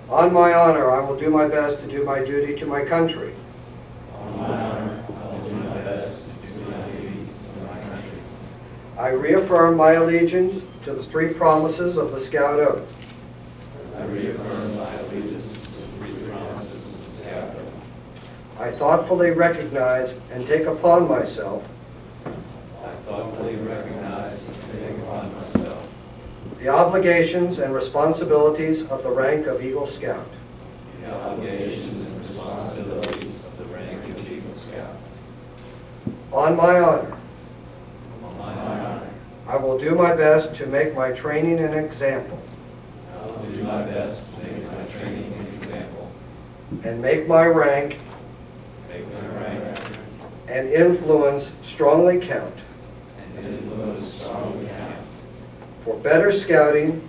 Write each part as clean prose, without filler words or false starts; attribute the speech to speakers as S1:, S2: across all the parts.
S1: On my honor, I will do my best to do my duty to my country.
S2: On my honor, I will do my best to do my duty to my country.
S1: I reaffirm my allegiance to the three promises of the Scout Oath.
S2: I reaffirm my allegiance to the three promises of the Scout Oath.
S1: I thoughtfully recognize and take upon myself
S2: I thoughtfully recognize and take upon myself
S1: the obligations and responsibilities of the rank of Eagle Scout.
S2: the obligations and responsibilities of the rank of Eagle Scout.
S1: On my honor,
S2: On my honor,
S1: I will do my best to make my training an example
S2: I will do my best to make my training an example,
S1: and make my rank
S2: make my rank
S1: and influence strongly count
S2: and influence strongly count
S1: for better scouting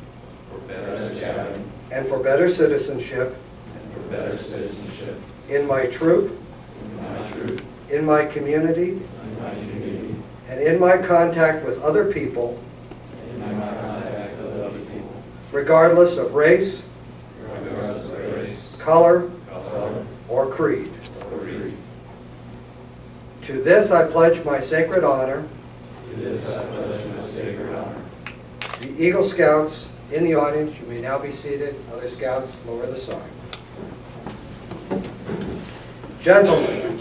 S2: for better scouting
S1: and for better citizenship
S2: and for better citizenship
S1: in my troop,
S2: in my troop,
S1: in my community,
S2: in my community,
S1: and in my contact with other people,
S2: and in my contact with other people,
S1: regardless of race,
S2: regardless of race,
S1: color,
S2: color,
S1: or creed.
S2: or creed.
S1: To this I pledge my sacred honor.
S2: To this I pledge my sacred honor.
S1: The Eagle Scouts in the audience, you may now be seated. Other Scouts, lower the sign. Gentlemen,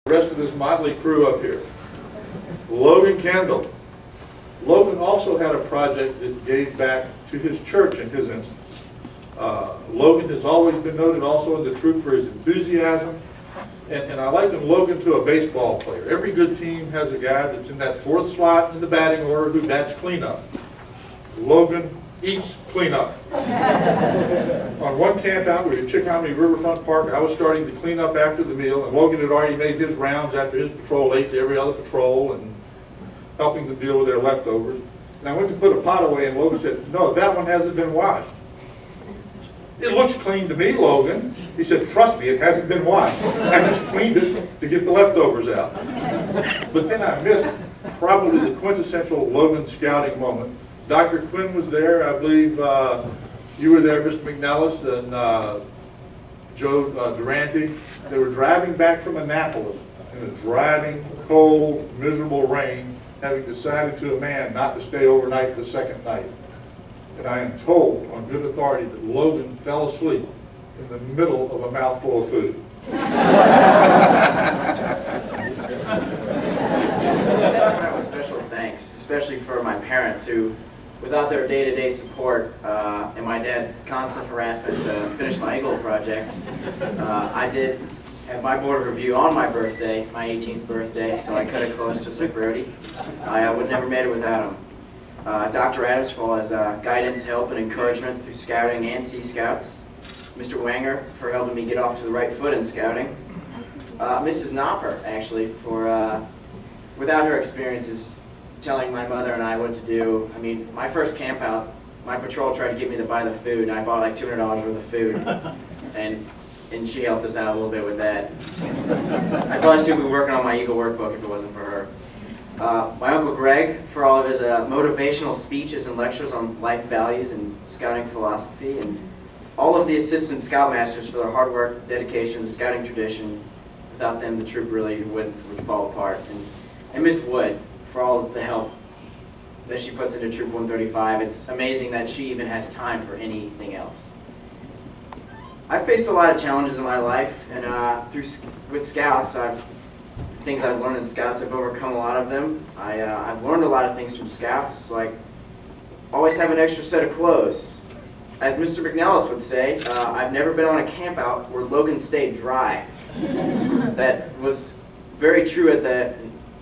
S3: the rest of this motley crew up here. Logan Kendle. Logan also had a project that gave back to his church in his instance. Logan has always been noted also in the troop for his enthusiasm, and I liken Logan to a baseball player. Every good team has a guy that's in that fourth slot in the batting order who bats cleanup. Logan eats clean up. On one camp out, we were at Chickahominy Riverfront Park. I was starting to clean up after the meal, and Logan had already made his rounds after his patrol, ate to every other patrol, and helping to deal with their leftovers. And I went to put a pot away, and Logan said, "No, that one hasn't been washed." "It looks clean to me, Logan." He said, "Trust me, it hasn't been washed. I just cleaned it to get the leftovers out." But then I missed probably the quintessential Logan scouting moment. Dr. Quinn was there. I believe you were there, Mr. McNellis, and Joe Durante. They were driving back from Annapolis in a driving, cold, miserable rain, having decided to a man not to stay overnight the second night. And I am told on good authority that Logan fell asleep in the middle of a mouthful of food.
S4: Special thanks, especially for my parents who, without their day-to-day support and my dad's constant harassment to finish my Eagle project, I did have my board review on my birthday, my 18th birthday, so I cut it close just like Brody. I would never made it without him. Dr. Adams for all his guidance, help, and encouragement through scouting and Sea Scouts. Mr. Wanger for helping me get off to the right foot in scouting. Mrs. Knopper, actually, for without her experiences telling my mother and I what to do. I mean, my first camp out, my patrol tried to get me to buy the food, and I bought like $200 worth of food, and she helped us out a little bit with that. I'd probably still be working on my Eagle workbook if it wasn't for her. My Uncle Greg for all of his motivational speeches and lectures on life values and scouting philosophy, and all of the assistant scoutmasters for their hard work, dedication to the scouting tradition. Without them, the troop really would fall apart. And Miss Wood for all of the help that she puts into Troop 135. It's amazing that she even has time for anything else. I've faced a lot of challenges in my life, and with Scouts, things I've learned in Scouts, I've overcome a lot of them. I've learned a lot of things from Scouts, like always have an extra set of clothes. As Mr. McNellis would say, I've never been on a camp out where Logan stayed dry. That was very true at the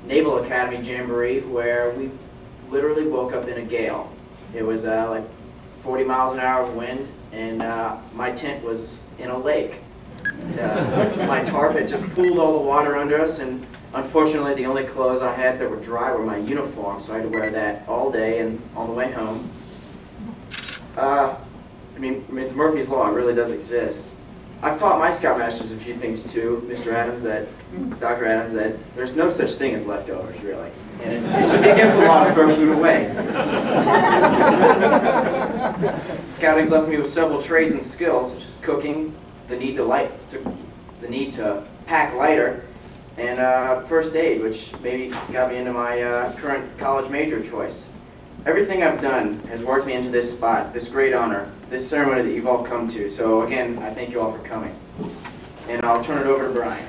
S4: Naval Academy Jamboree, where we literally woke up in a gale. It was like 40 miles an hour of wind, and my tent was in a lake. My tarp had just pooled all the water under us, and unfortunately the only clothes I had that were dry were my uniform, so I had to wear that all day and on the way home. I mean, it's Murphy's Law, it really does exist. I've taught my Scoutmasters a few things too, Mr. Adams, Dr. Adams, that there's no such thing as leftovers, really. And it should be against the law to throw food away. Scouting's left me with several trades and skills, such as cooking, the need to pack lighter, and first aid, which maybe got me into my current college major choice. Everything I've done has worked me into this spot, this great honor, this ceremony that you've all come to. So again, I thank you all for coming. And I'll turn it over to Brian.